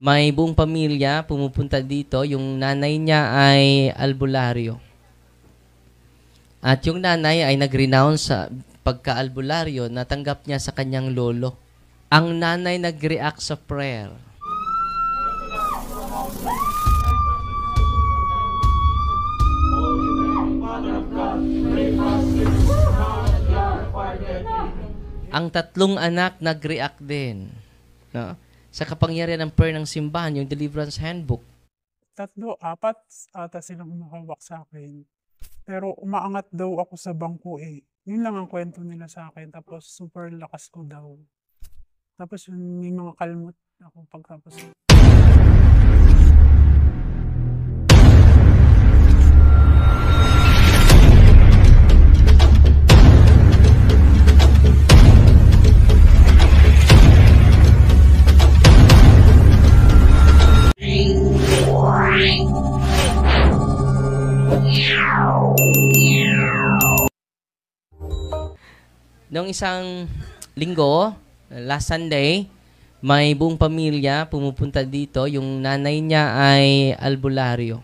May buong pamilya pumupunta dito. Yung nanay niya ay albularyo. At yung nanay ay nag-renounce sa pagka-albularyo, natanggap niya sa kanyang lolo. Ang nanay nag-react sa prayer. Ang tatlong anak nag-react din. No? Sa kapangyarihan ng prayer ng simbahan, yung Deliverance Handbook. 3, 4 ata silang humahawak sa akin. Pero umaangat daw ako sa bangko eh. Yun lang ang kwento nila sa akin. Tapos super lakas ko daw. Tapos may mga kalmot ako pagtapos. Noong isang linggo, last Sunday, may buong pamilya pumupunta dito. Yung nanay niya ay albularyo.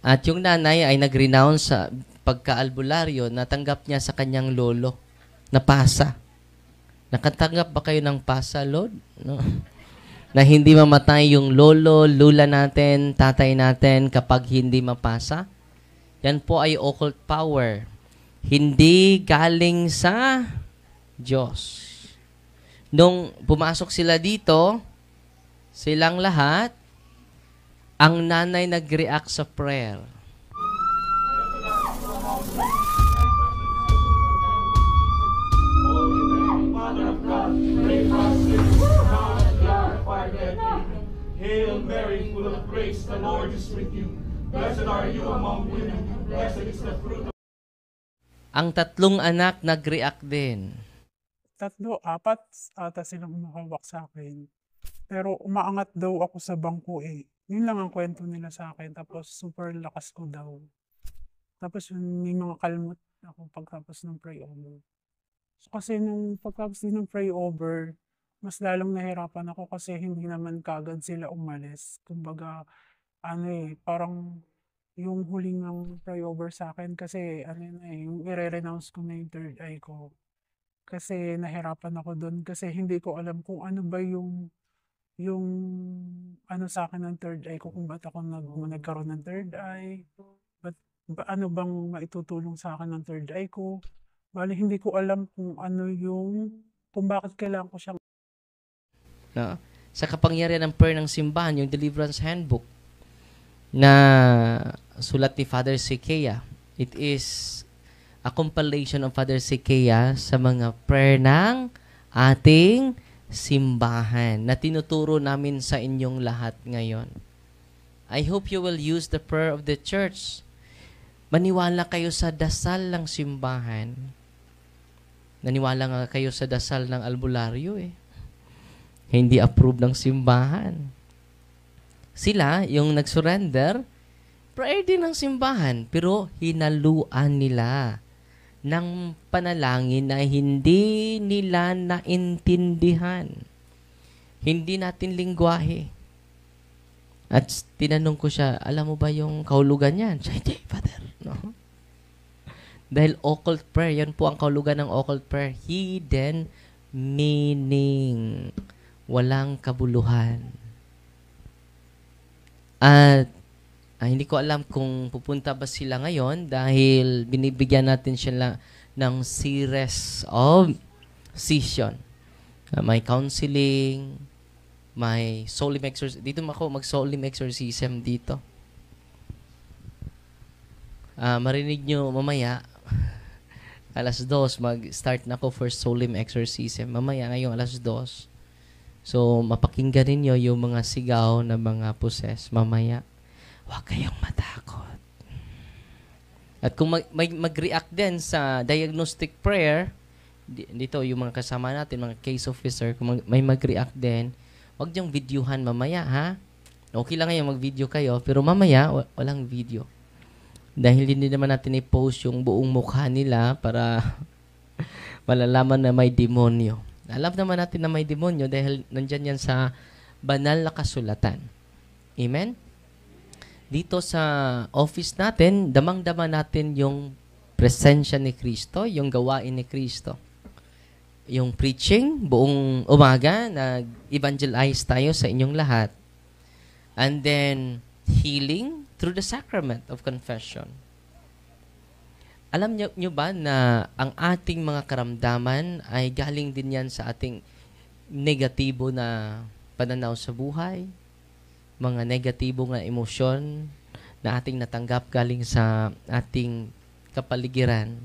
At yung nanay ay nag-renounce sa pagka-albularyo, natanggap niya sa kanyang lolo na pasa. Nakatanggap ba kayo ng pasa, Lord? No? Na hindi mamatay yung lolo, lula natin, tatay natin kapag hindi mapasa? Yan po ay occult power. Hindi galing sa Diyos. Nung pumasok sila dito, silang lahat, ang nanay nag-react sa prayer. Hail Mary, full of grace, the Lord is with you. Blessed are you among women, blessed is the fruit of... Ang tatlong anak nag-react din. 3, 4 ata silang humahawak sa akin. Pero umaangat daw ako sa bangko eh. Yun lang ang kwento nila sa akin. Tapos super lakas ko daw. Tapos may mga kalmot ako pagtapos ng pray over. So, kasi nung pagtapos din ng pray over, mas lalong nahirapan ako kasi hindi naman kagad sila umalis. Kumbaga, parang yung huling ng pray over sa akin kasi yung i-renounce ko na yung third eye ko. Kasi nahirapan ako doon kasi hindi ko alam kung ano ba yung ano sa akin ng third eye ko, kung ba't ako nagkaroon ng third eye, ano bang maitutulong sa akin ng third eye ko. Bali, hindi ko alam kung kung bakit kailangan ko siyang... No? Sa kapangyarihan ng prayer ng simbahan, yung Deliverance Handbook na sulat ni Father Sequeia. It is a compilation of Father Sequeia sa mga prayer ng ating simbahan na tinuturo namin sa inyong lahat ngayon. I hope you will use the prayer of the church. Maniwala kayo sa dasal ng simbahan. Naniwala nga kayo sa dasal ng albularyo eh. Hindi approve ng simbahan. Sila, yung nag-surrender, prayer din ng simbahan, pero hinaluan nila ng panalangin na hindi nila naintindihan. Hindi natin lingwahe. At tinanong ko siya, alam mo ba yung kahulugan yan? Siya, hindi, Father. No? Dahil occult prayer, yan po ang kahulugan ng occult prayer. Hidden meaning. Walang kabuluhan. At hindi ko alam kung pupunta ba sila ngayon dahil binibigyan natin sila ng series of session. May counseling, may soul exorcism. Dito ako mag-soul exorcism dito. Marinig nyo mamaya, alas 2, mag-start na ako for soul exorcism. Mamaya ngayong alas 2. So, mapakinggan ninyo yung mga sigaw na mga possess mamaya. Huwag kayong matakot. At kung mag-react din sa diagnostic prayer, dito yung mga kasama natin, mga case officer, kung may mag-react din, huwag niyong videohan mamaya, ha? Okay lang ngayon mag-video kayo, pero mamaya, walang video. Dahil hindi naman natin i-post yung buong mukha nila para malalaman na may demonyo. Alam naman natin na may demonyo dahil nandyan yan sa banal na kasulatan. Amen? Dito sa office natin, damang-dama natin yung presensya ni Kristo, yung gawain ni Kristo. Yung preaching, buong umaga, nag-evangelize tayo sa inyong lahat. And then, healing through the sacrament of confession. Alam nyo ba na ang ating mga karamdaman ay galing din yan sa ating negatibo na pananaw sa buhay, mga negatibo na emosyon na ating natanggap galing sa ating kapaligiran.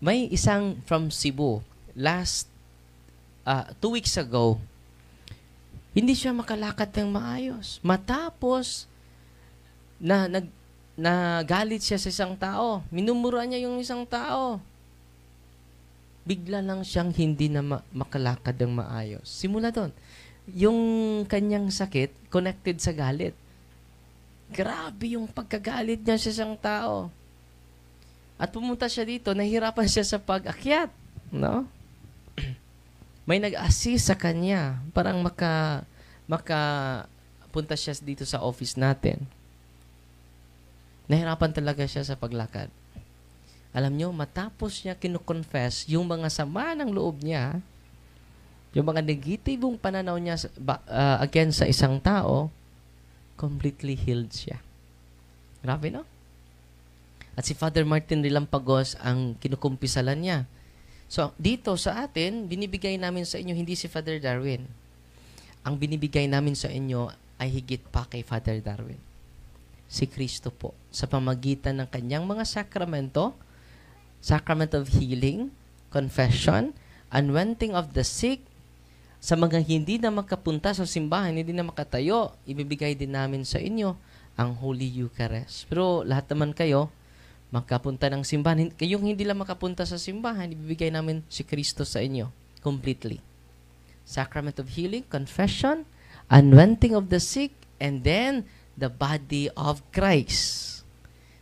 May isang from Cebu, last 2 weeks ago, hindi siya makalakad ng maayos. Matapos na nagalit siya sa isang tao, minumura niya yung isang tao. Bigla lang siyang hindi na makalakad ng maayos. Simula doon, yung kanyang sakit connected sa galit. Grabe yung pagkagalit niya sa isang tao. At pumunta siya dito, nahihirapan siya sa pag-akyat, no? May nag-assist sa kanya, parang punta siya dito sa office natin. Nahirapan talaga siya sa paglakad. Alam nyo, matapos niya kino-confess yung mga sama ng loob niya, yung mga negatibong pananaw niya against sa isang tao, completely healed siya. Grabe, no? At si Father Martin Rilampagos ang kinukumpisalan niya. So, dito sa atin, binibigay namin sa inyo hindi si Father Darwin. Ang binibigay namin sa inyo ay higit pa kay Father Darwin. Si Kristo po. Sa pamagitan ng kanyang mga sakramento, sacrament of healing, confession, anointing of the sick, sa mga hindi na makapunta sa simbahan, hindi na makatayo, ibibigay din namin sa inyo ang Holy Eucharist. Pero lahat naman kayo, makapunta ng simbahan. Kayong hindi lang makapunta sa simbahan, ibibigay namin si Kristo sa inyo completely. Sacrament of healing, confession, anointing of the sick, and then the body of Christ.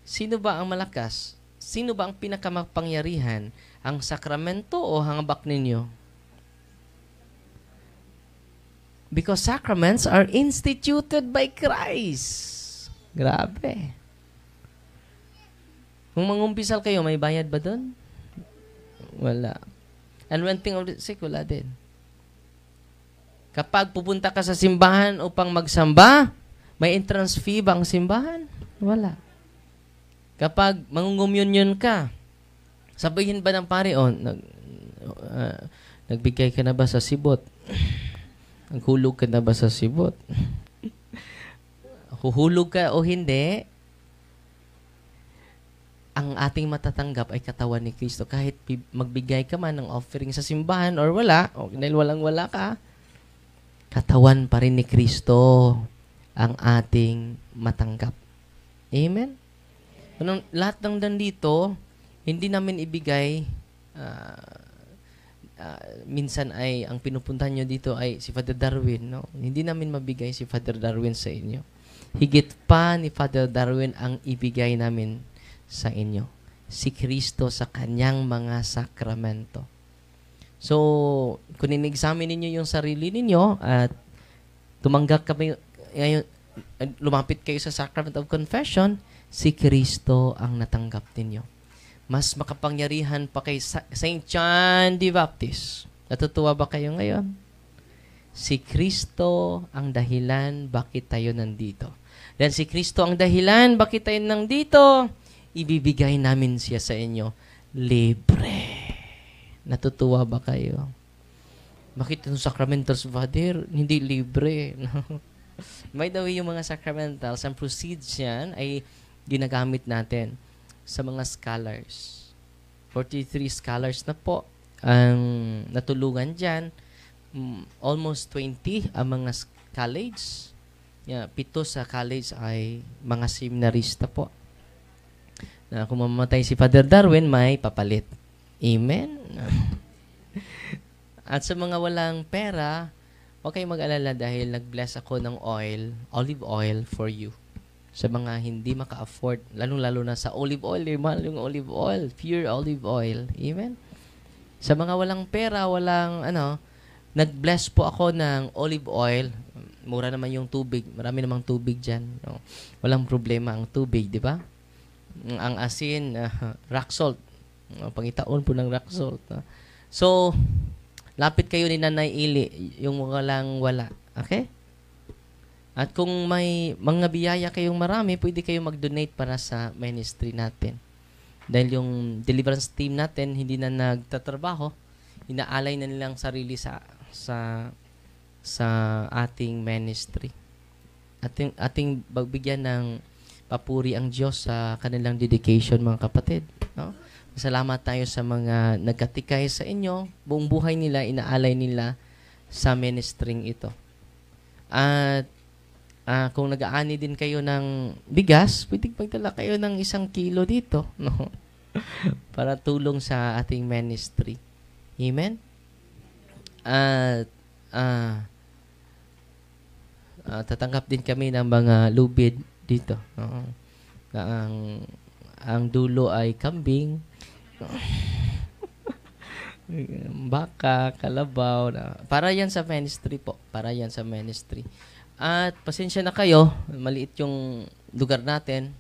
Sino ba ang malakas? Sino ba ang pinakamapangyarihan? Ang sakramento o hangabak ninyo? Because sacraments are instituted by Christ. Grabe. Kung mangumpisal kayo, may bayad ba doon? Wala. Anointing of the sick, wala din. Kapag pupunta ka sa simbahan upang magsamba, may entrance fee ba ang simbahan? Wala. Kapag mangungumyunyon ka, sabihin ba ng pare, nagbigay ka na ba sa sibot? Naghulog ka na ba sa sibot? Huhulog ka o hindi, ang ating matatanggap ay katawan ni Kristo. Kahit magbigay ka man ng offering sa simbahan or wala, o dahil walang-wala ka, katawan pa rin ni Kristo ang ating matanggap. Amen? Lahat ng nandito, hindi namin ibigay, minsan ay, ang pinupuntahan nyo dito ay si Father Darwin. No? Hindi namin mabigay si Father Darwin sa inyo. Higit pa ni Father Darwin ang ibigay namin sa inyo. Si Kristo sa kanyang mga sakramento. So, kung in-examine ninyo yung sarili ninyo at tumanggap kami ngayon, lumapit kayo sa sacrament of confession, si Kristo ang natanggap ninyo. Mas makapangyarihan pa kay Saint John the Baptist. Natutuwa ba kayo ngayon? Si Kristo ang dahilan bakit tayo nandito. Dahil si Kristo ang dahilan bakit tayo nandito, ibibigay namin siya sa inyo libre. Natutuwa ba kayo? Bakit yung sacramentals, Father, hindi libre? By the way, yung mga sacramentals, ang proceeds yan ay ginagamit natin sa mga scholars. 43 scholars na po ang natulungan dyan. Almost 20 ang mga college. 7 sa college ay mga seminarista po. Na kung mamamatay si Father Darwin, may papalit. Amen? At sa mga walang pera, huwag kayong mag-alala dahil nag-bless ako ng olive oil for you. Sa mga hindi maka-afford, lalong-lalo na sa olive oil, mahal yung olive oil, pure olive oil. Amen? Sa mga walang pera, walang nag-bless po ako ng olive oil. Mura naman yung tubig. Marami namang tubig dyan. No? Walang problema ang tubig, di ba? Ang asin, rock salt. Pangitaon po ng rock salt. So, lapit kayo ni Nanay Ili, yung walang wala. Okay? At kung may mga biyaya kayong marami, pwede kayong mag-donate para sa ministry natin. Dahil yung deliverance team natin, hindi na nagtatrabaho, inaalay na nilang sarili sa ating ministry. Ating bagbigyan ng papuri ang Diyos sa kanilang dedication, mga kapatid. No? Salamat tayo sa mga nagkatikay sa inyo. Buong buhay nila, inaalay nila sa ministering ito. At kung nag-aani din kayo ng bigas, pwedeng magdala kayo ng 1 kilo dito. No? Para tulong sa ating ministry. Amen? At tatanggap din kami ng mga lubid dito. Ang dulo ay kambing, baka, kalabaw. Para yan sa ministry po. Para yan sa ministry. At pasensya na kayo, maliit yung lugar natin,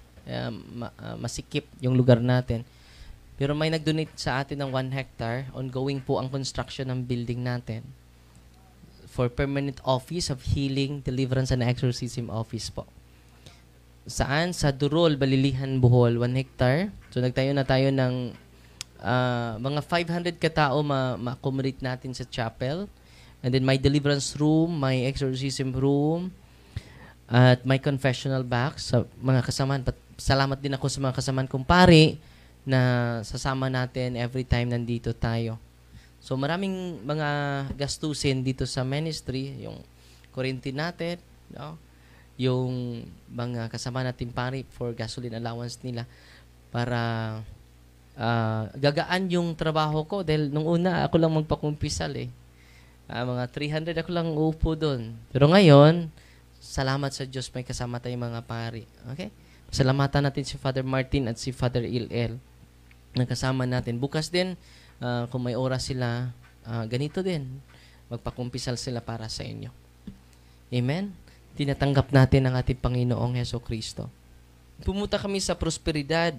masikip yung lugar natin. Pero may nag-donate sa atin ng 1 hectare. Ongoing po ang construction ng building natin for permanent office of healing, deliverance, and exorcism office po. Saan? Sa Durol, Balilihan, Bohol, 1 hectare. So nagtayo na tayo ng mga 500 katao ma-accommodate natin sa chapel. And then may deliverance room, may exorcism room, at may confessional box sa mga kasamaan. Salamat din ako sa mga kasamaan kong pari na sasama natin every time nandito tayo. So maraming mga gastusin dito sa ministry, yung kuryente natin, no? Yung mga kasama natin pari for gasoline allowance nila para gagaan yung trabaho ko dahil nung una ako lang magpakumpisal mga 300 ako lang upo doon. Pero ngayon, salamat sa Diyos may kasama tayong mga pari. Okay? Salamatan natin si Father Martin at si Father Il-El na kasama natin. Bukas din, kung may oras sila, ganito din. Magpakumpisal sila para sa inyo. Amen? Tinatanggap natin ang ating Panginoong Hesukristo. Pumunta kami sa prosperidad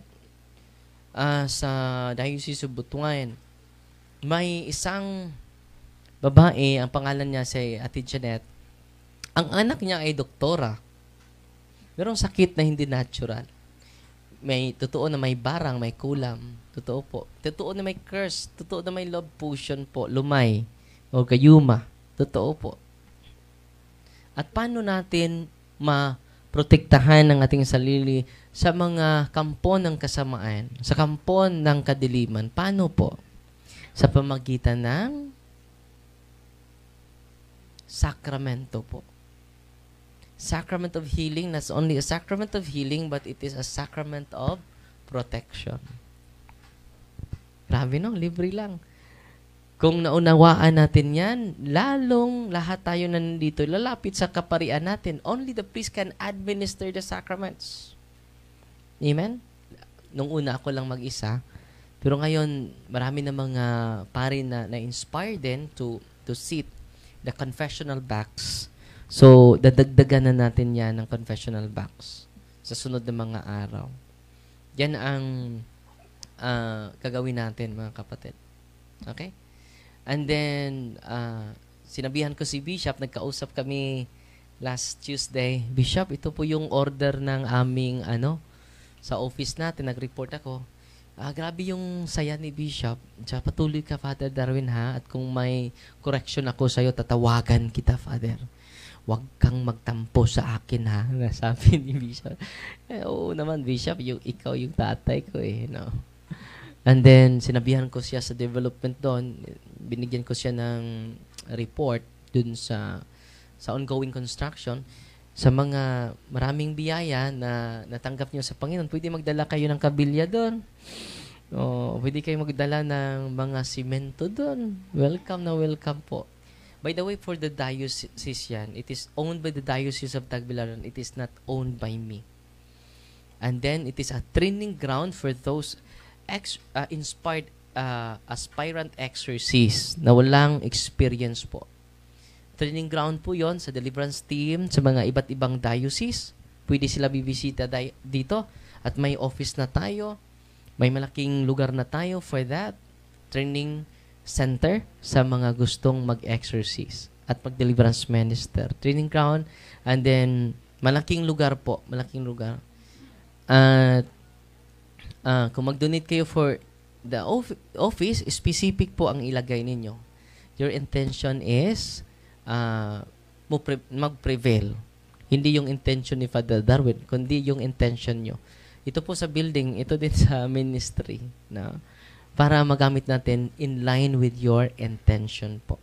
sa Diocese of Butuan. May isang babae, ang pangalan niya si Ate Janet. Ang anak niya ay doktora. Merong sakit na hindi natural. May totoo na may barang, may kulam. Totoo po. Totoo na may curse. Totoo na may love potion po. Lumay o gayuma. Totoo po. At paano natin maprotektahan ang ating sarili sa mga kampo ng kasamaan, sa kampo ng kadiliman? Paano po? Sa pamagitan ng sakramento po. Sacrament of healing, not only a sacrament of healing, but it is a sacrament of protection. Grabe no, libre lang. Kung naunawaan natin yan, lalong lahat tayo na nandito, lalapit sa kaparian natin. Only the priest can administer the sacraments. Amen? Nung una ako lang mag-isa, pero ngayon, marami na mga pari na inspire din to sit the confessional box. So, dadagdagan na natin yan ng confessional box sa sunod na mga araw. Yan ang gagawin natin, mga kapatid. Okay? And then, sinabihan ko si Bishop, nagkausap kami last Tuesday. Bishop, ito po yung order ng aming, sa office natin, nag-report ako. Grabe yung saya ni Bishop. Diya, patuloy ka, Father Darwin, ha? At kung may correction ako sa'yo, tatawagan kita, Father. Huwag kang magtampo sa akin, ha? Nasabi ni Bishop. Oo naman, Bishop, ikaw yung tatay ko, no? And then, sinabihan ko siya sa development doon. Binigyan ko siya ng report dun sa ongoing construction. Sa mga maraming biyaya na natanggap niyo sa Panginoon, pwede magdala kayo ng kabilya doon. O, pwede kayo magdala ng mga simento doon. Welcome na welcome po. By the way, for the diocese yan, it is owned by the Diocese of Tagbilaran. It is not owned by me. And then, it is a training ground for those inspired aspirant exorcists na walang experience po. Training ground po yon sa deliverance team, sa mga iba't ibang diocese. Pwede sila bibisita dito. At may office na tayo. May malaking lugar na tayo for that. Training center sa mga gustong mag-exercise at mag-deliverance minister. Training ground. And then, malaking lugar po. Malaking lugar. At kung mag-donate kayo for the office, specific po ang ilagay ninyo. Your intention is mag-prevail. Hindi yung intention ni Father Darwin, kundi yung intention nyo. Ito po sa building, ito din sa ministry. No? Para magamit natin in line with your intention po.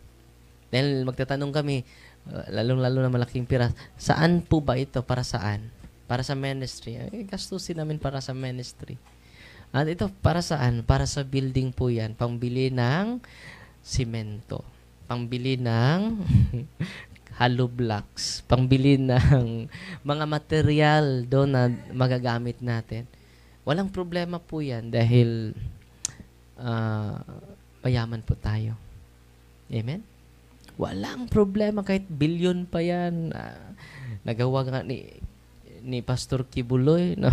Dahil magtatanong kami, lalong-lalo na malaking pira, saan po ba ito? Para saan? Para sa ministry. Gastusin namin para sa ministry. At ito, para saan? Para sa building po yan. Pangbili ng simento. Pangbili ng hollow blocks. Pangbili ng mga material doon na magagamit natin. Walang problema po yan dahil mayaman po tayo. Amen? Walang problema kahit billion pa yan. Nagawa nga ni Pastor Kibuloy, no?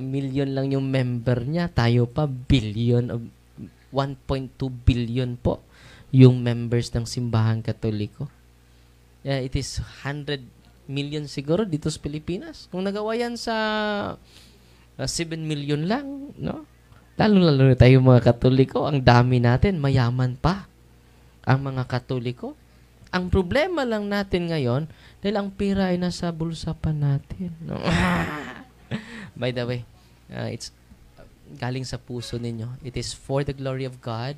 Million lang yung member niya, tayo pa billion, 1.2 billion po yung members ng Simbahan Katoliko. It is 100 million siguro dito sa Pilipinas. Kung nagawa yan sa 7 million lang, no? Lalo na tayo mga Katoliko, ang dami natin, mayaman pa ang mga Katoliko. Ang problema lang natin ngayon, dahil ang pera ay nasa bulsa pa natin. No? By the way, it's galing sa puso ninyo. It is for the glory of God.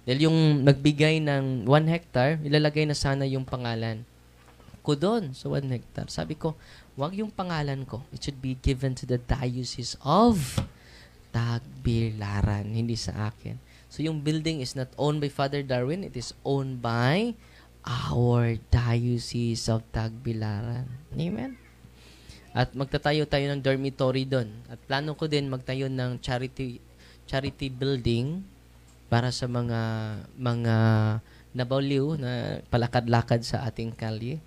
Dahil yung nagbigay ng 1 hectare, ilalagay na sana yung pangalan ko doon sa 1 hectare. Sabi ko, wag yung pangalan ko. It should be given to the Diocese of Tagbilaran, hindi sa akin. So yung building is not owned by Father Darwin. It is owned by our Diocese of Tagbilaran. Amen? At magtatayo tayo ng dormitory doon. At plano ko din magtayo ng charity building para sa mga nabaliw na palakad-lakad sa ating kalye.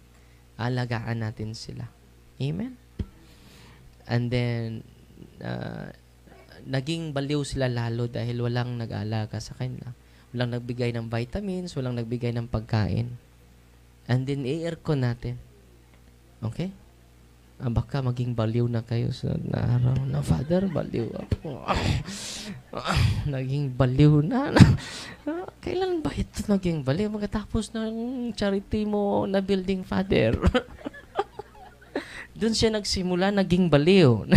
Alagaan natin sila. Amen? And then, naging baliw sila lalo dahil walang nag-aalaga sa kanila. Walang nagbigay ng vitamins, walang nagbigay ng pagkain. And then, i-aircon natin. Okay? Baka maging baliw na kayo sa araw na, Father, baliw ako. Naging baliw na. Kailan ba ito naging baliw? Magkatapos ng charity mo na building, Father. Doon siya nagsimula, naging baliw.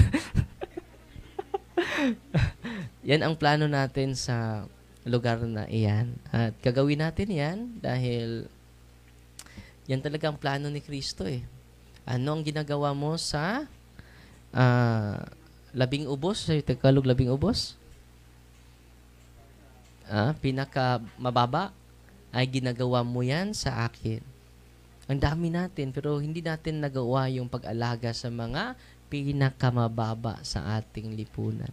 Yan ang plano natin sa lugar na iyan. At gagawin natin yan dahil yan talaga ang plano ni Kristo eh. Ano ang ginagawa mo sa labing ubos? Sa Tagalog, labing ubos? Pinaka mababa ay ginagawa mo yan sa akin. Ang dami natin, pero hindi natin nagawa yung pag-alaga sa mga pinakamababa sa ating lipunan.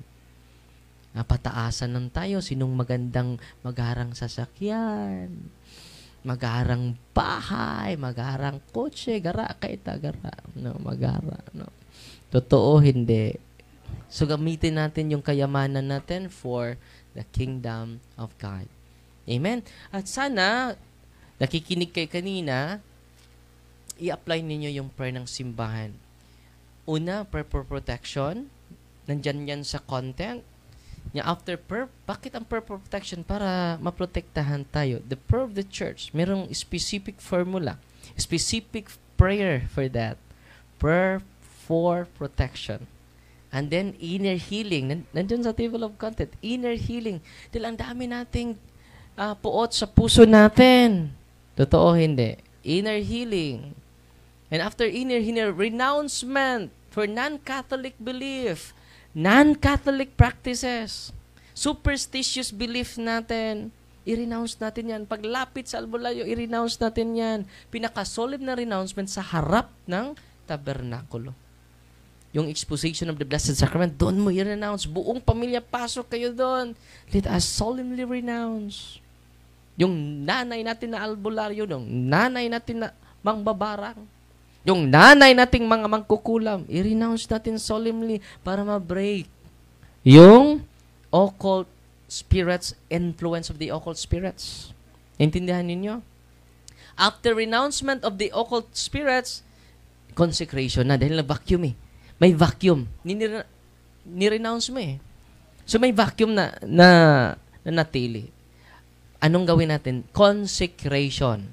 Pataasan lang tayo, sinong magandang magharang sasakyan, magharang bahay, magharang kotse, gara. No, magara, no. Totoo, hindi. So, gamitin natin yung kayamanan natin for the kingdom of God. Amen? At sana, nakikinig kayo kanina, i-apply ninyo yung prayer ng simbahan. Una, prayer for protection. Nandyan yan sa content. After prayer, bakit ang prayer for protection? Para maprotektahan tayo. The prayer of the church, merong specific formula, specific prayer for that. Prayer for protection. And then, inner healing. Nandyan sa table of content. Inner healing. Dahil ang dami nating puot sa puso natin. Totoo, hindi. Inner healing. And after inner healing, renouncement for non-Catholic belief. Non-Catholic practices, superstitious belief natin, i-renounce natin yan. Paglapit sa albularyo, i-renounce natin yan. Pinaka-solemn na renouncement sa harap ng tabernakulo. Yung exposition of the Blessed Sacrament, doon mo i-renounce. Buong pamilya, pasok kayo doon. Let us solemnly renounce. Yung nanay natin na albularyo, yung nanay natin na mangbabarang, yung nanay nating mga mangkukulam, i-renounce natin solemnly para ma-break yung occult spirits, influence of the occult spirits. Intindihan ninyo? After renouncement of the occult spirits, consecration na dahil na-vacuum eh. May vacuum. Ni-renounce mo eh. So may vacuum na natili. Anong gawin natin? Consecration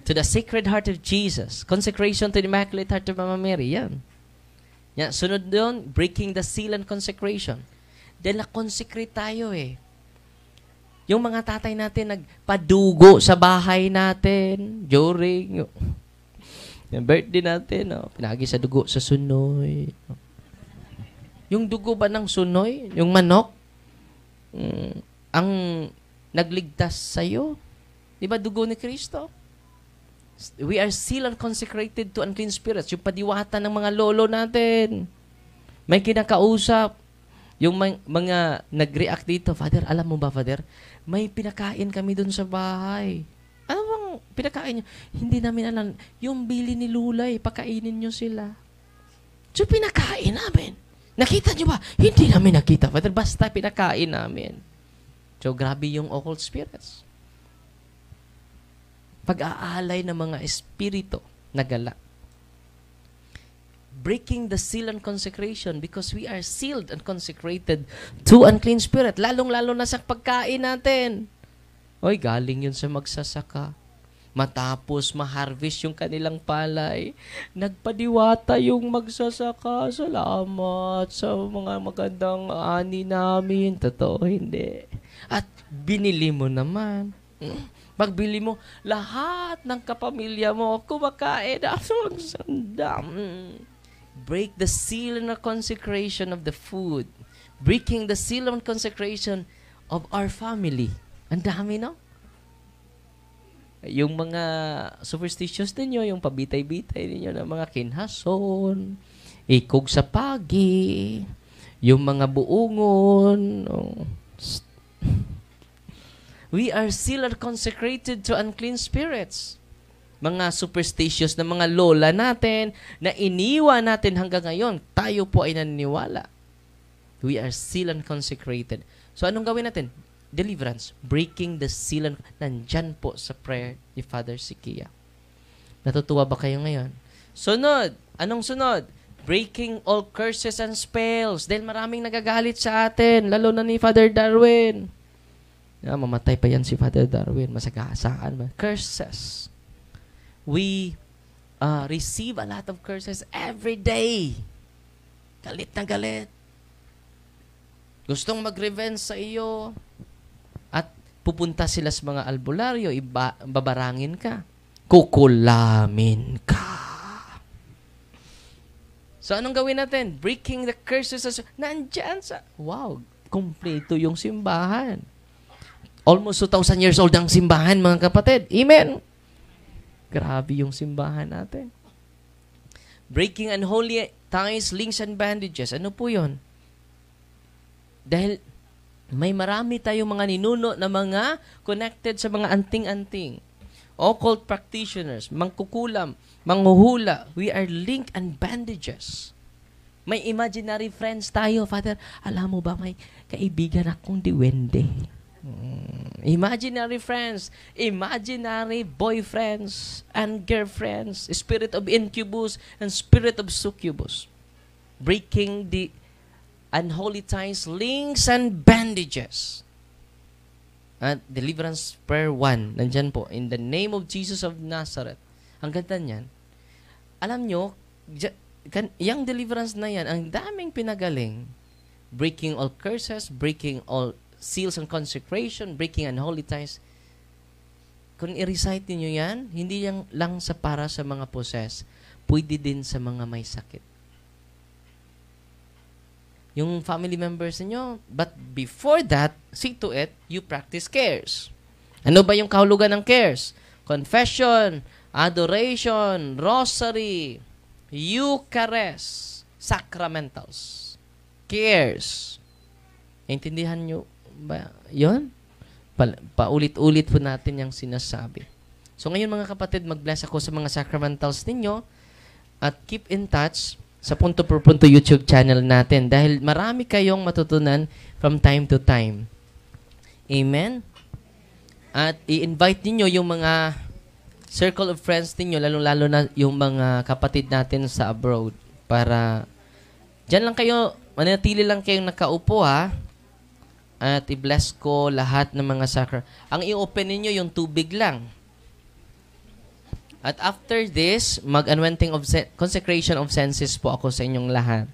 to the Sacred Heart of Jesus. Consecration to the Immaculate Heart of Mama Mary. Yan. Yan. Sunod doon, breaking the seal and consecration. Dahil na-consecrate tayo eh. Yung mga tatay natin nagpadugo sa bahay natin during yung birthday natin, pinagi sa dugo sa sunoy. Yung dugo ba ng sunoy, yung manok, ang nagligtas sa'yo? Di ba dugo ni Kristo? We are sealed and consecrated to unclean spirits. Yung padiwata ng mga lolo natin. May kinakausap. Yung mga nag-react dito, Father, alam mo ba, Father, may pinakain kami dun sa bahay. Ano bang pinakain nyo? Hindi namin alam. Yung bili ni Lulay, pakainin nyo sila. So, pinakain namin. Nakita nyo ba? Hindi namin nakita, Father. Basta pinakain namin. So, grabe yung occult spirits. Pag-aalay ng mga espiritu na gala. Breaking the seal and consecration because we are sealed and consecrated to unclean spirit. Lalong-lalo na sa pagkain natin. Oy, galing yun sa magsasaka. Matapos ma-harvest yung kanilang palay, nagpadiwata yung magsasaka. Salamat sa mga magandang ani namin. Totoo, hindi. At binili mo naman. Pagbili mo, lahat ng kapamilya mo kumakain. Break the seal and the consecration of the food. Breaking the seal and consecration of our family. Ang dami, no? Yung mga superstitious ninyo, yung pabitay-bitay ninyo ng mga kinhason, ikog sa pagi, yung mga buungon. We are sealed and consecrated to unclean spirits. Mga superstitious na mga lola natin na iniwan natin hanggang ngayon, tayo po ay naniniwala. We are sealed and consecrated. So anong gawin natin? Deliverance. Breaking the seal and nandyan po sa prayer ni Father Sikia. Natutuwa ba kayo ngayon? Sunod. Anong sunod? Breaking all curses and spells. Dahil maraming nagagalit sa atin, lalo na ni Father Darwin. Mamatay pa yan si Father Darwin. Masagasaan. Curses. We receive a lot of curses every day. Galit na galit. Gustong mag-revenge sa iyo. At pupunta sila sa mga albularyo, babarangin ka. Kukulamin ka. So, anong gawin natin? Breaking the curses. Nandyan sa... Wow, kompleto yung simbahan. Almost 2,000 years old ang simbahan, mga kapatid. Amen? Grabe yung simbahan natin. Breaking unholy ties, links, and bandages. Ano po yun? Dahil may marami tayong mga ninuno na mga connected sa mga anting-anting. Occult practitioners, mangkukulam, manghuhula. We are linked and bandages. May imaginary friends tayo. Father, alam mo ba may kaibigan akong diwende? Imaginary friends, imaginary boyfriends and girlfriends, spirit of incubus and spirit of succubus. Breaking the unholy ties, links, and bandages. At deliverance prayer 1, nandyan po, in the name of Jesus of Nazareth. Ang ganda niyan. Alam nyo, yung deliverance na yan, ang daming pinagaling. Breaking all curses, breaking all seals and consecration, breaking unholy ties. Kung i-recite niyo yan, hindi yan lang sa para sa mga possessed, pwede din sa mga may sakit. Yung family members niyo, but before that, see to it, you practice cares. Ano ba yung kahulugan ng cares? Confession, adoration, rosary, Eucharist, sacramentals, cares. Intindihan nyo ba yun? Paulit-ulit po natin yung sinasabi. So ngayon mga kapatid, mag-bless ako sa mga sacramentals ninyo at keep in touch sa Punto por Punto YouTube channel natin dahil marami kayong matutunan from time to time. Amen? At i-invite ninyo yung mga circle of friends ninyo, lalong-lalo na yung mga kapatid natin sa abroad para dyan lang kayo, manatili lang kayong nakaupo ha. At i-bless ko lahat ng mga Ang i-open ninyo yung tubig lang. At after this, mag-anointing of consecration of senses po ako sa inyong lahat.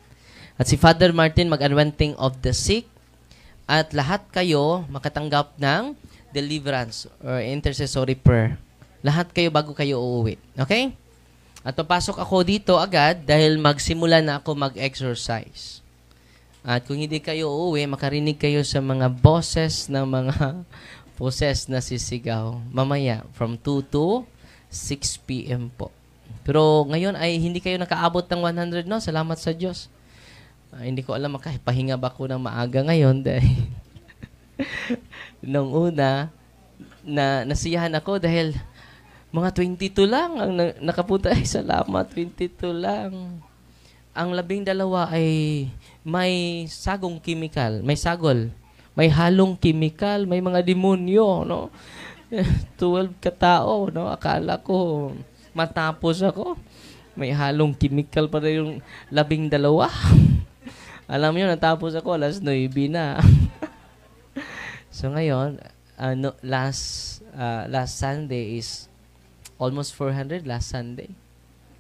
At si Father Martin mag-anointing of the sick. At lahat kayo makatanggap ng deliverance or intercessory prayer. Lahat kayo bago kayo uuwi. Okay? At papasok ako dito agad dahil magsimula na ako mag-exercise. At kung hindi kayo uuwi, makarinig kayo sa mga boses ng mga poses na sisigaw. Mamaya, from 2 to 6 p.m. po. Pero ngayon ay hindi kayo nakaabot ng 100, no? Salamat sa Diyos. Hindi ko alam makapahinga ba ako ng maaga ngayon dahil nung una, nasiyahan ako dahil mga 22 lang ang nakapunta. Ay, salamat, 22 lang. Ang 12 ay may sagong chemical, may sagol, may halong chemical, may mga demonyo, no? 12 katao, no? Akala ko matapos ako. May halong chemical pa rin yung 12. Alam niyo, natapos ako alas 9 na. So ngayon, last Sunday is almost 400 last Sunday.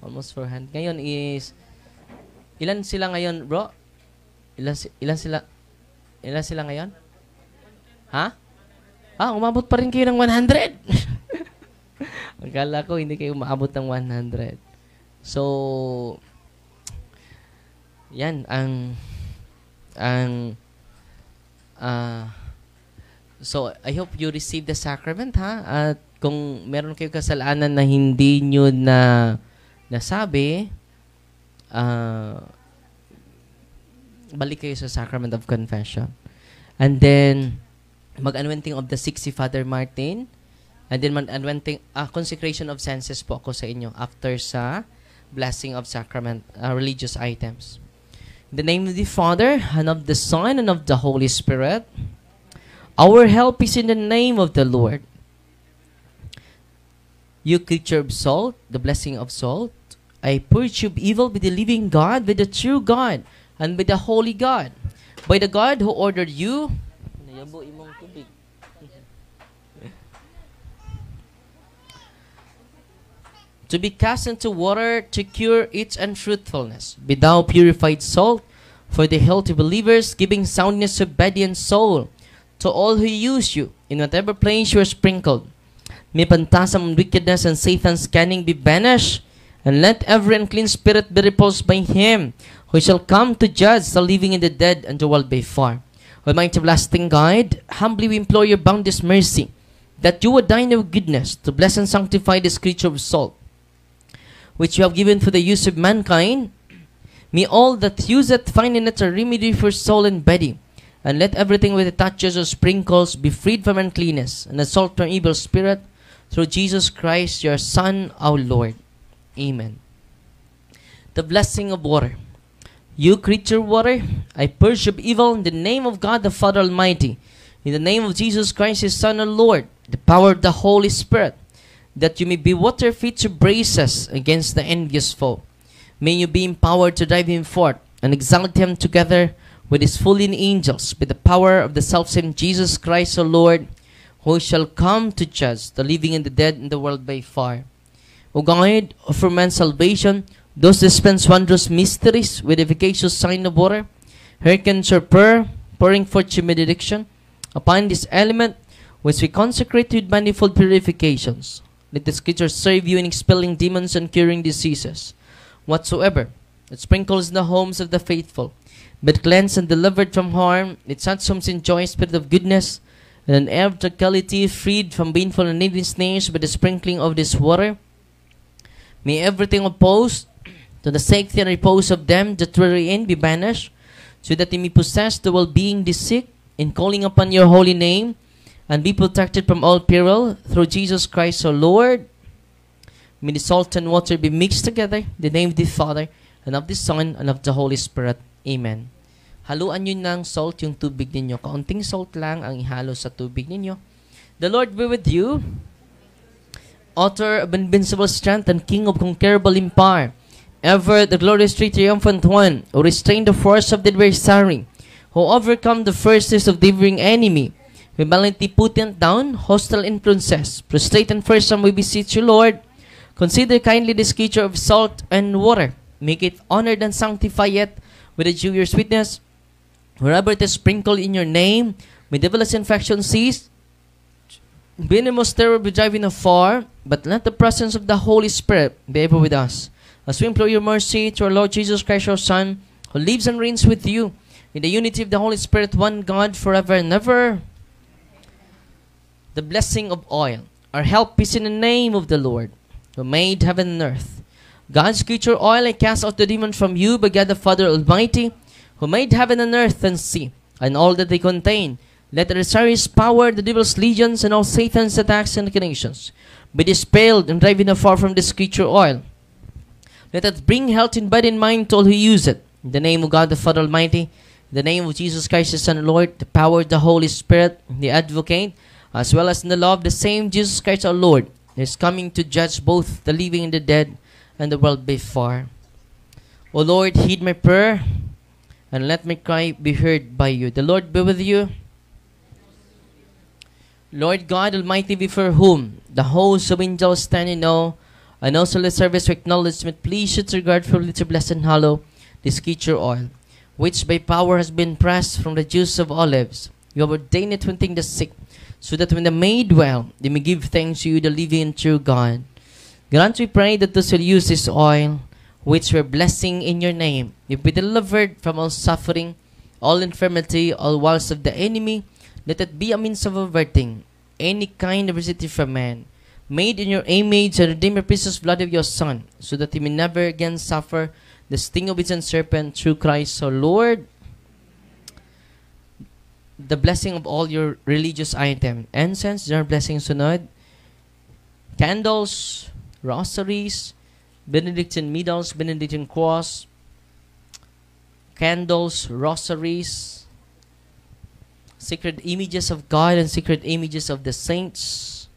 Almost 400. Ngayon is ilan sila ngayon, bro? Ilan sila ngayon? Ha? Umabot pa rin kayo ng 100. Akala ko hindi kayo maabot ng 100. So, yan so I hope you receive the sacrament ha. At kung meron kayo kasalanan na hindi nyo nasabi, balik kayo sa sacrament of confession. And then mag-anointing of the sick si Father Martin. And then mag-anointing consecration of senses po ako sa inyo after sa blessing of sacrament religious items. In the name of the Father, and of the Son, and of the Holy Spirit. Our help is in the name of the Lord. You creature of salt, the blessing of salt. I purge you evil with the living God, with the true God, and with the holy God. By the God who ordered you, to be cast into water to cure its unfruitfulness. Be thou purified salt for the healthy believers, giving soundness of body and soul to all who use you, in whatever place you are sprinkled. May phantasm and wickedness and Satan's cunning be banished, and let every unclean spirit be repulsed by him, who shall come to judge the living and the dead, and the world by far. Almighty everlasting God, humbly we implore your boundless mercy, that you would dine with goodness to bless and sanctify this creature of salt, which you have given for the use of mankind. May all that use it find in it a remedy for soul and body, and let everything with it touches or sprinkles be freed from uncleanness, and assault from evil spirit, through Jesus Christ, your Son, our Lord. Amen. The blessing of water. You creature water, I purge of evil in the name of God the Father Almighty, in the name of Jesus Christ, his Son, our Lord, the power of the Holy Spirit, that you may be water fit to brace us against the envious foe. May you be empowered to drive him forth and exalt him together with his fallen angels, with the power of the selfsame Jesus Christ, our Lord, who shall come to judge the living and the dead in the world by fire. O God, offer man's salvation, those dispense wondrous mysteries with efficacious sign of water, hearken to our prayer, pouring forth your benediction upon this element, which we consecrate with manifold purifications. Let the scriptures serve you in expelling demons and curing diseases, whatsoever it sprinkles in the homes of the faithful, but cleansed and delivered from harm, it such homes enjoy a spirit of goodness, and an air of tranquility, freed from baneful and needless snares by the sprinkling of this water. May everything opposed to the safety and repose of them that were in be banished, so that they may possess the well-being of the sick, in calling upon your holy name, and be protected from all peril through Jesus Christ our Lord. May the salt and water be mixed together in the name of the Father, and of the Son, and of the Holy Spirit. Amen. Haluan nyo ng salt yung tubig ninyo. Kaunting salt lang ang ihalo sa tubig ninyo. The Lord be with you, author of invincible strength and King of conquerable power, ever the glorious triumphant one, who restrained the force of the adversary, who overcome the fierceness of the devouring enemy, with valiantly putting down hostile influences. Prostrate and first we beseech you, Lord, consider kindly this creature of salt and water. Make it honored and sanctify it with a Jewish witness. Wherever it is sprinkled in your name, may devilish infection cease. Venomous terror be driven afar, but let the presence of the Holy Spirit be ever with us. As we implore your mercy to our Lord Jesus Christ, our Son, who lives and reigns with you in the unity of the Holy Spirit, one God, forever and ever. The blessing of oil. Our help is in the name of the Lord, who made heaven and earth. God's creature oil, I cast out the demon from you by God the Father Almighty, who made heaven and earth and sea, and all that they contain. Let the adversary's power, the devil's legions, and all Satan's attacks and inclinations be dispelled and driven afar from this creature oil. Let it bring health in body and mind to all who use it. In the name of God the Father Almighty, in the name of Jesus Christ, the Son, Lord, the power of the Holy Spirit, the Advocate, as well as in the law of the same Jesus Christ our Lord, is coming to judge both the living and the dead, and the world before. O Lord, heed my prayer, and let my cry be heard by you. The Lord be with you. Lord God Almighty, before whom the hosts of angels stand in awe, and also the service of acknowledgement, please should regardfully to bless and hallow this creature oil, which by power has been pressed from the juice of olives. You have ordained it to anoint the sick, so that when they made well, they may give thanks to you, the living and true God. Grant, we pray, that those who use this oil, which we're blessing in your name, may be delivered from all suffering, all infirmity, all wiles of the enemy. Let it be a means of averting any kind of adversity from man, made in your image and redeem your precious blood of your Son, so that he may never again suffer the sting of its serpent, through Christ our Lord. The blessing of all your religious items. Incense, jar blessing sunod. Candles, rosaries, Benedictine medals, Benedictine cross, candles, rosaries, sacred images of God and sacred images of the saints,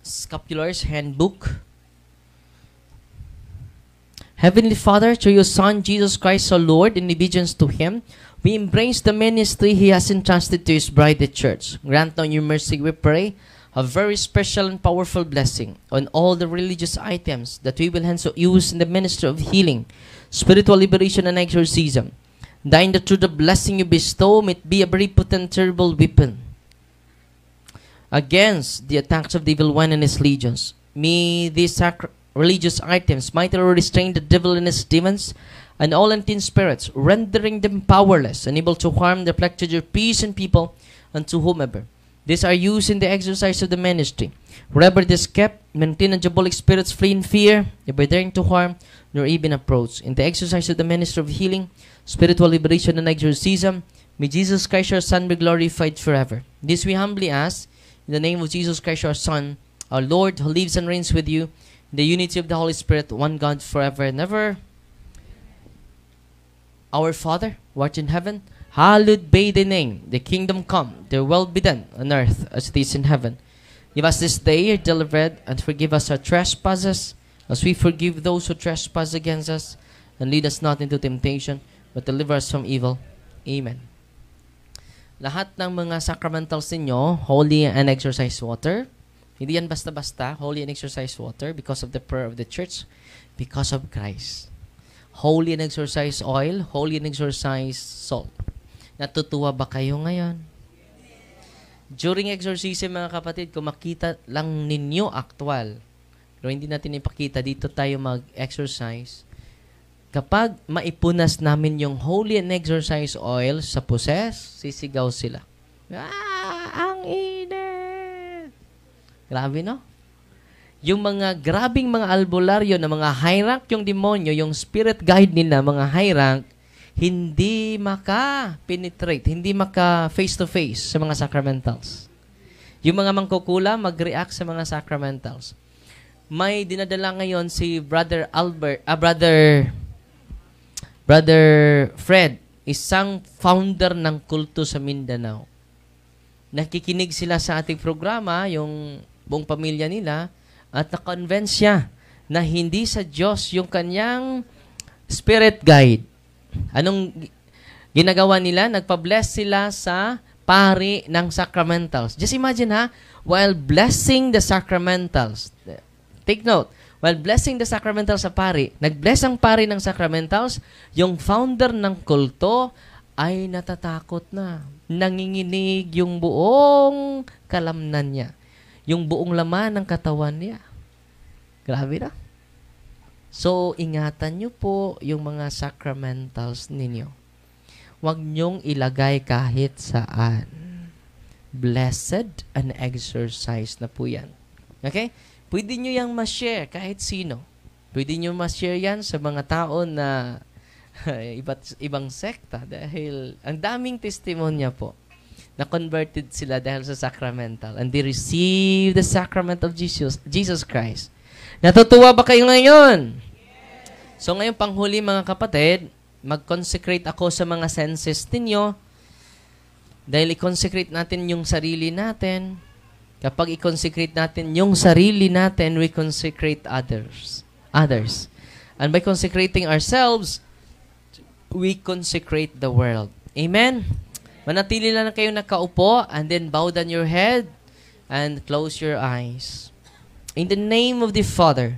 scapulars, handbook. Heavenly Father, through your Son, Jesus Christ our Lord, in obedience to Him, we embrace the ministry He has entrusted to His bride, the Church. Grant on your mercy, we pray, a very special and powerful blessing on all the religious items that we will hence use in the ministry of healing, spiritual liberation, and exorcism. Thine that through the blessing you bestow, may it be a very potent, terrible weapon against the attacks of the evil one and his legions. May these religious items mightily restrain the devil and his demons, and all unclean spirits, rendering them powerless, unable to harm the afflicted your peace and people, and to whomever. These are used in the exercise of the ministry. Wherever it is kept, maintain and diabolic spirits flee in fear, never daring to harm, nor even approach. In the exercise of the ministry of healing, spiritual liberation, and exorcism, may Jesus Christ our Son be glorified forever. This we humbly ask, in the name of Jesus Christ our Son, our Lord, who lives and reigns with you, in the unity of the Holy Spirit, one God, forever and ever. Our Father, who art in heaven, hallowed be thy name. Thy kingdom come, thy will be done on earth as it is in heaven. Give us this day our daily bread, and forgive us our trespasses, as we forgive those who trespass against us. And lead us not into temptation, but deliver us from evil. Amen. Lahat ng mga sacramentals ninyo, holy and exorcised water. Hindi yan basta-basta, holy and exorcised water, because of the prayer of the church, because of Christ. Holy and exorcised oil, holy and exorcised salt. Natutuwa ba kayo ngayon? During exorcism, mga kapatid, kung makita lang ninyo actual, pero hindi natin ipakita, dito tayo mag-exercise. Kapag maipunas namin yung holy and exorcised oil sa poses, sisigaw sila. Ang init! Grabe, no? Yung mga grabing mga albularyo na mga high rank yung demonyo, yung spirit guide nila, mga high rank, hindi maka-penetrate, hindi maka-face-to-face sa mga sacramentals. Yung mga mangkukula, mag-react sa mga sacramentals. May dinadala ngayon si Brother Fred, isang founder ng kulto sa Mindanao. Nakikinig sila sa ating programa, yung buong pamilya nila, at na-convince siya na hindi sa Diyos yung kanyang spirit guide. Anong ginagawa nila? Nagpa-bless sila sa pari ng sacramentals. Just imagine while blessing the sacramentals, take note, while blessing the sacramentals sa pari, nag-bless ang pari ng sacramentals, yung founder ng kulto ay natatakot na. Nanginginig yung buong kalamnan niya. Yung buong laman ng katawan niya. Grabe na. So, ingatan nyo po yung mga sacramentals ninyo. Huwag nyong ilagay kahit saan. Blessed and exercise na po yan. Okay? Pwede nyo yang ma-share kahit sino. Pwede nyo ma-share yan sa mga tao na ibang sekta dahil ang daming testimonya po na converted sila dahil sa sacramental and they receive the sacrament of Jesus Christ. Natutuwa ba kayo ngayon? So ngayon panghuli mga kapatid, mag-consecrate ako sa mga senses ninyo dahil i-consecrate natin yung sarili natin. Kapag i-consecrate natin yung sarili natin, we consecrate others. And by consecrating ourselves, we consecrate the world. Amen? Manatili lang na kayo nakaupo and then bow down your head and close your eyes. In the name of the Father,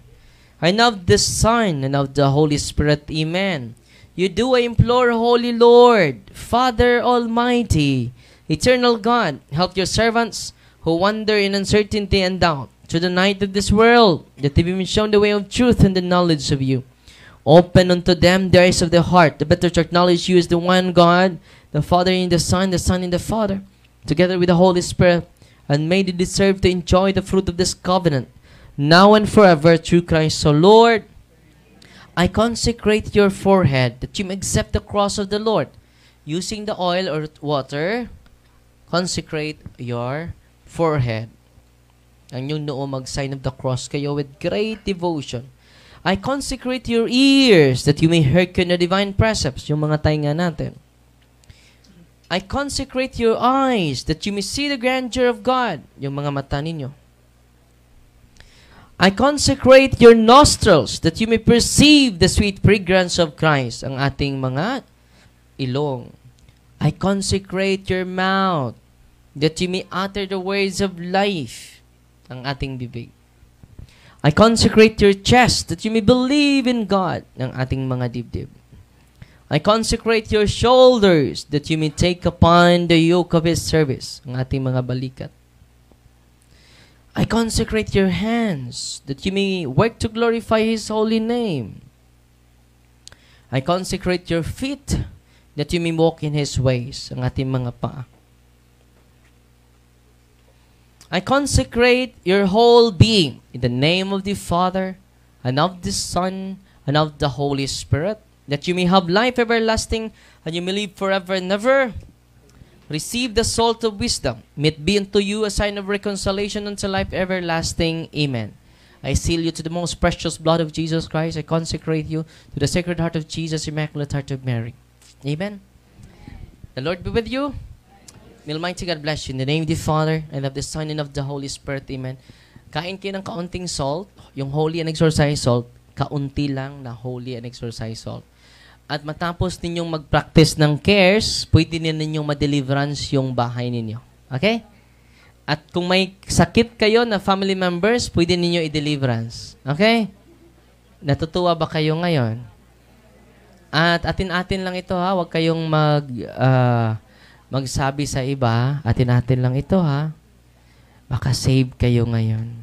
and of the Son, and of the Holy Spirit. Amen. You do I implore, Holy Lord, Father Almighty, Eternal God, help your servants who wander in uncertainty and doubt to the night of this world, that they be shown the way of truth and the knowledge of you. Open unto them the eyes of their heart, the better to acknowledge you as the one God, the Father in the Son in the Father, together with the Holy Spirit, and may they deserve to enjoy the fruit of this covenant, now and forever, through Christ. So, Lord, I consecrate your forehead, that you may accept the cross of the Lord. Using the oil or water, consecrate your forehead. Ang yung noo mag-sign of the cross kayo with great devotion. I consecrate your ears, that you may hearken the divine precepts, yung mga tainga natin. I consecrate your eyes, that you may see the grandeur of God, yung mga mata ninyo. I consecrate your nostrils, that you may perceive the sweet fragrance of Christ, ang ating mga ilong. I consecrate your mouth, that you may utter the words of life, ang ating bibig. I consecrate your chest, that you may believe in God, ang ating mga dibdib. I consecrate your shoulders, that you may take upon the yoke of His service, ang ating mga balikat. I consecrate your hands, that you may work to glorify His holy name. I consecrate your feet, that you may walk in His ways, ang ating mga paa. I consecrate your whole being in the name of the Father, and of the Son, and of the Holy Spirit, that you may have life everlasting, and you may live forever and ever. Receive the salt of wisdom. May it be unto you a sign of reconciliation unto life everlasting. Amen. I seal you to the most precious blood of Jesus Christ. I consecrate you to the Sacred Heart of Jesus, Immaculate Heart of Mary. Amen. The Lord be with you. May Almighty God bless you. In the name of the Father, and of the Son, and of the Holy Spirit. Amen. Kain kayo ng kaunting salt, yung holy and exorcised salt, kaunti lang na holy and exorcised salt. At matapos ninyong mag-practice ng cares, pwede ninyong ma-deliverance yung bahay ninyo. Okay? At kung may sakit kayo na family members, pwede ninyo i-deliverance. Okay? Natutuwa ba kayo ngayon? At atin-atin lang ito ha. Huwag kayong magsabi sa iba. Atin-atin lang ito ha. Baka save kayo ngayon.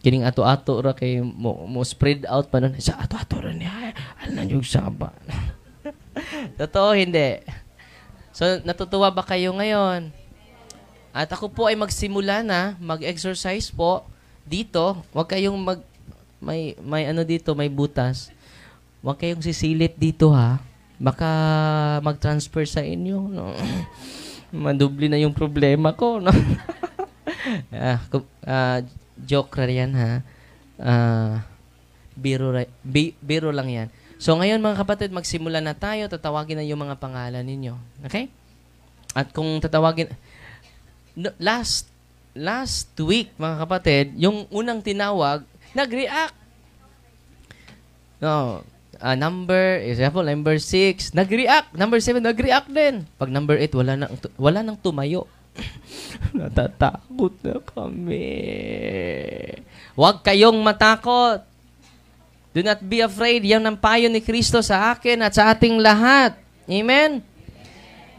Kining ato-ato ra kay mo spread out pa nun. Sa ato-ato ra niya. Alam yung saba. Totoo, hindi. So, natutuwa ba kayo ngayon? At ako po ay magsimula na, mag-exercise po dito. Huwag kayong may ano dito, may butas. Huwag kayong sisilit dito ha. Baka mag-transfer sa inyo. No? Madubli na yung problema ko. No? Joke ra yan, ha? Biro lang yan. So ngayon mga kapatid, magsimula na tayo. Tatawagin na yung mga pangalan ninyo. Okay? At kung tatawagin... Last week, mga kapatid, yung unang tinawag, nag-react. No, example, number 6, nag-react. Number 7, nag-react din. Pag number 8, wala nang tumayo. Natatakot na kami. Huwag kayong matakot. Do not be afraid. Yan ang payo ni Kristo sa akin at sa ating lahat. Amen?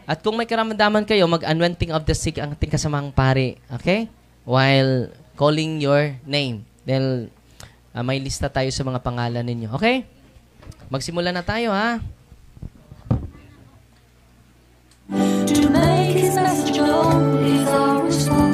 At kung may karamdaman kayo, mag-anointing of the sick ang ating kasamang pari. Okay? While calling your name. Dahil may lista tayo sa mga pangalan ninyo. Okay? Magsimula na tayo, ha? To make his message known is our response.